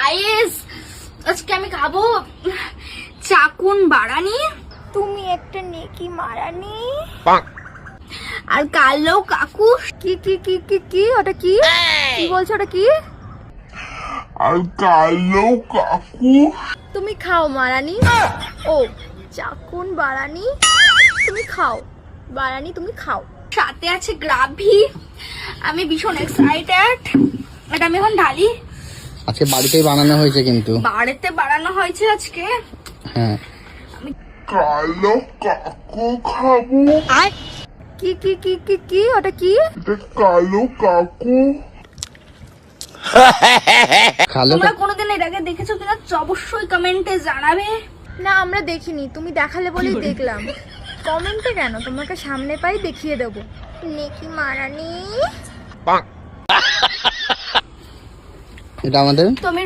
Guys, আজকে আমি খাবো চাকুন বাড়ানি। তুমি একটা নেকি মারানি। আর কালো কাকু। কি কি কি কি কি ওটা কি কি বলছো? ওটা কি? আর কালো কাকু। তুমি খাও মারানি। ও চাকুন বারানি, তুমি খাও বারানি, তুমি খাও। সাথে আছে গ্রাভি। আমি ভীষণ এক্সাইটেড। এটা আমি এখন ঢালি। আজকে বাড়িতেই বানানো হয়েছে কিন্তু। বাড়িতে বাড়ানো হয়েছে আজকে। হ্যাঁ, কালো কাকু খাবো। কি কি কি কি কি ওটা কি? এটা কালো কাকু। খালো তোমরা কোনোদিন এর আগে দেখেছো কিনা অবশ্যই কমেন্টে জানাবে। না আমরা দেখিনি, তুমি দেখালে বলেই দেখলাম। কমেন্টে কেন, তোমাকে সামনে পাই দেখিয়ে দেবো। নেকি মারানি। এটা আমাদের তুমি